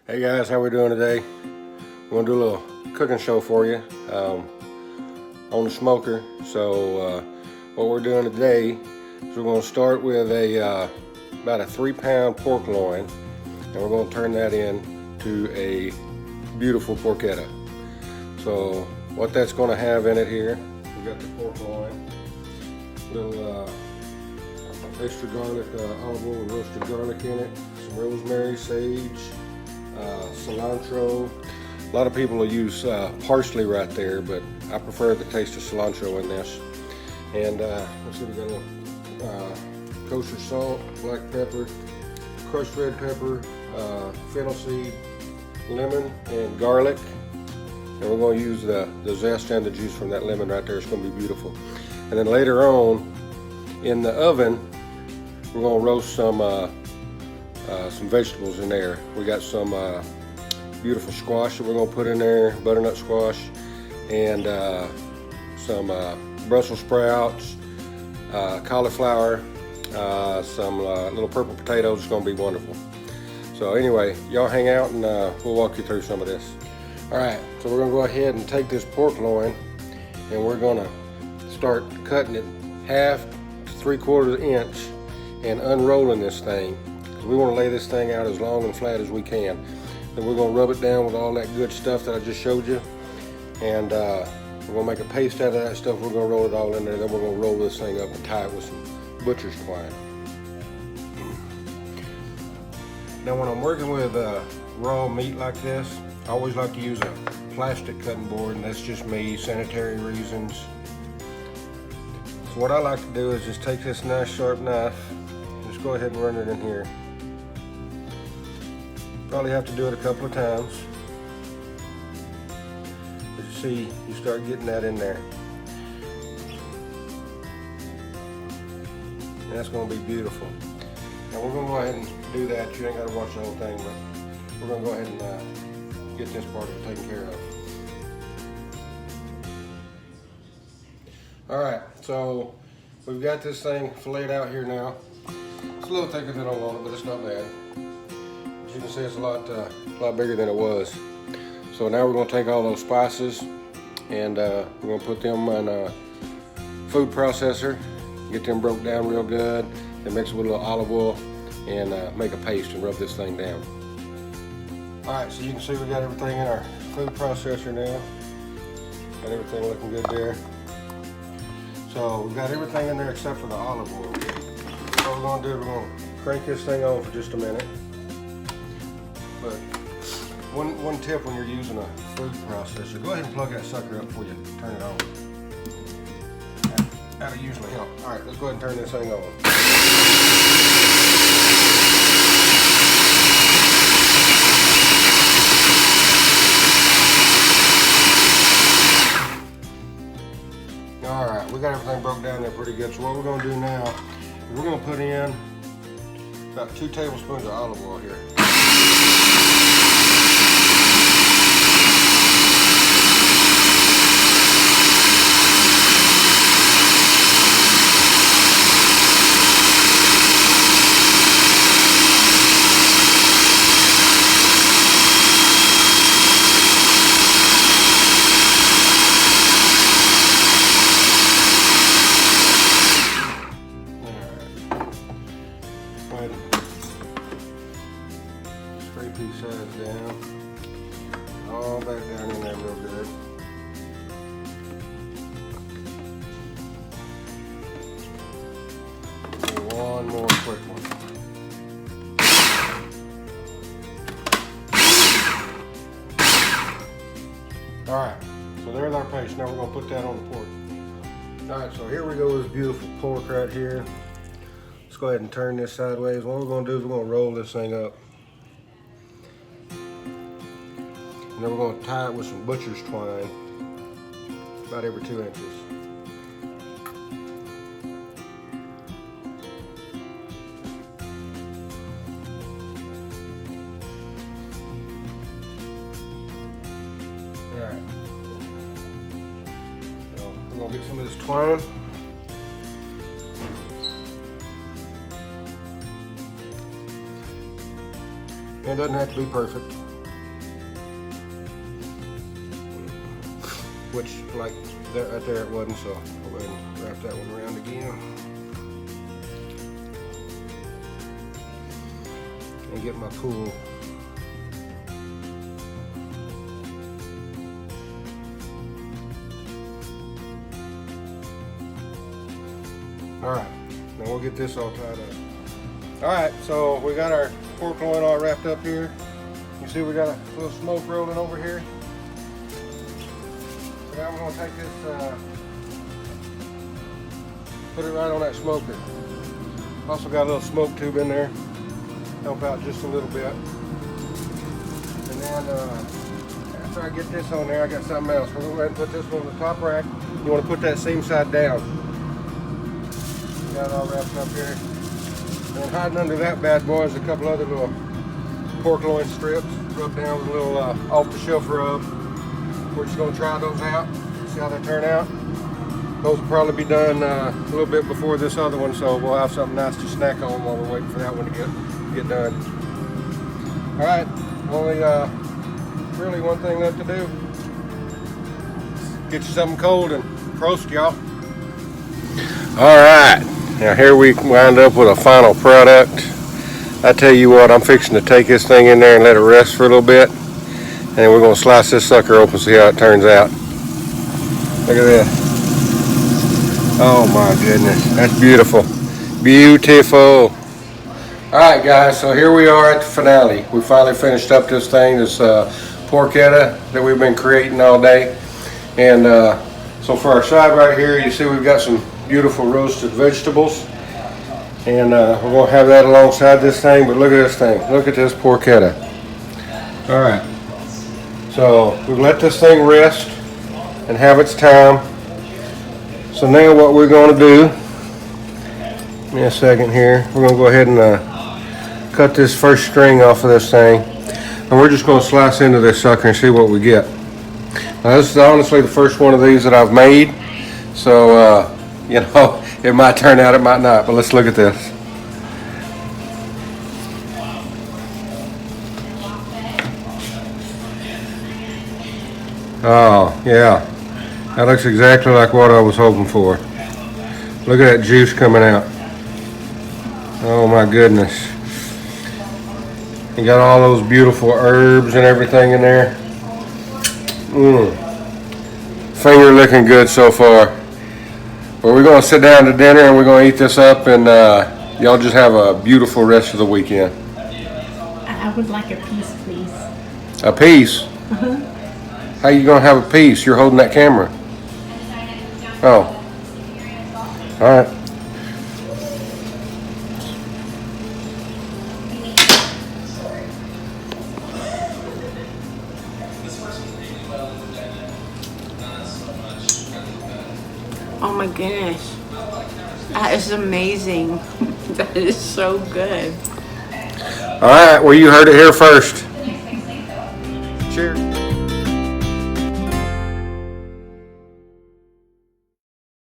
Hey guys, how we doing today? We're gonna do a little cooking show for you on the smoker. So what we're doing today is we're gonna start with about a 3-pound pork loin, and we're gonna turn that into a beautiful porchetta. So what that's gonna have in it here, we got the pork loin, little extra garlic, olive oil and roasted garlic in it, some rosemary, sage, cilantro. A lot of people will use parsley right there, but I prefer the taste of cilantro in this. And let's see, we got a little kosher salt, black pepper, crushed red pepper, fennel seed, lemon, and garlic. And we're going to use the zest and the juice from that lemon right there. It's going to be beautiful. And then later on in the oven, we're going to roast some vegetables in there. We got some beautiful squash that we're going to put in there, butternut squash, and some Brussels sprouts, cauliflower, some little purple potatoes. It's going to be wonderful. So anyway, y'all hang out and we'll walk you through some of this. All right, so we're going to go ahead and take this pork loin and we're going to start cutting it 1/2 to 3/4 inch and unrolling this thing. We want to lay this thing out as long and flat as we can. Then we're going to rub it down with all that good stuff that I just showed you. And we're going to make a paste out of that stuff. We're going to roll it all in there. Then we're going to roll this thing up and tie it with some butcher's twine. Now when I'm working with raw meat like this, I always like to use a plastic cutting board, and that's just me, sanitary reasons. So what I like to do is just take this nice sharp knife, just go ahead and run it in here. Probably have to do it a couple of times. As you see, you start getting that in there. And that's going to be beautiful. Now we're going to go ahead and do that. You ain't got to watch the whole thing, but we're going to go ahead and get this part of it taken care of. Alright, so we've got this thing filleted out here now. It's a little thicker than I wanted, but it's not bad. As you can see, it's a lot bigger than it was. So now we're going to take all those spices and we're going to put them in a food processor, get them broke down real good, then mix it with a little olive oil and make a paste and rub this thing down. Alright, so you can see we got everything in our food processor now. Got everything looking good there. So we've got everything in there except for the olive oil. What we're going to do is we're going to crank this thing on for just a minute. But one tip when you're using a food processor, go ahead and plug that sucker up before you turn it on. That'll usually help. Alright, let's go ahead and turn this thing on. Alright, we got everything broke down there pretty good. So what we're going to do now is we're going to put in about 2 tablespoons of olive oil here. Scrape these sides down, all back down in there real good. And one more quick one. Alright, so there's our paste. Now we're going to put that on the pork. Alright, so here we go with this beautiful pork right here. Let's go ahead and turn this sideways. What we're going to do is we're going to roll this thing up. And then we're going to tie it with some butcher's twine about every 2 inches. Alright. So we're going to get some of this twine. It doesn't have to be perfect. which like that right there it wasn't, so I'll go ahead and wrap that one around again. And get my pool. Alright, now we'll get this all tied up. Alright, so we got our pork loin all wrapped up here. You see we got a little smoke rolling over here. So now we're going to take this, put it right on that smoker. Also got a little smoke tube in there. Help out just a little bit. And then after I get this on there, I got something else. We're going to go ahead and put this one on the top rack. You want to put that seam side down. Got it all wrapped up here. And hiding under that bad boy is a couple other little pork loin strips. Rubbed down with a little off-the-shelf rub. We're just going to try those out, see how they turn out. Those will probably be done a little bit before this other one, so we'll have something nice to snack on while we're waiting for that one to get done. All right, only really one thing left to do. Get you something cold and roast, y'all. All right, now here we wind up with a final product. I tell you what, I'm fixing to take this thing in there and let it rest for a little bit, and we're gonna slice this sucker open, see how it turns out. Look at this. Oh my goodness, that's beautiful. Beautiful. Alright guys, so here we are at the finale. We finally finished up this thing, this porchetta that we've been creating all day. And so for our side right here, you see we've got some beautiful roasted vegetables. And we're going to have that alongside this thing, but look at this thing. Look at this porchetta. Alright, so we've let this thing rest and have its time. So now what we're going to do, give me a second here, we're going to go ahead and cut this first string off of this thing, and we're just going to slice into this sucker and see what we get. Now this is honestly the first one of these that I've made, so you know, it might turn out, it might not, but let's look at this. Oh yeah. That looks exactly like what I was hoping for. Look at that juice coming out. Oh my goodness. You got all those beautiful herbs and everything in there. Finger looking good so far. But we're going to sit down to dinner and we're going to eat this up, and y'all just have a beautiful rest of the weekend. I would like a piece, please. A piece? How you going to have a piece? You're holding that camera. Oh, all right. Oh my goodness, that is amazing. That is so good. All right, well, you heard it here first. Cheers.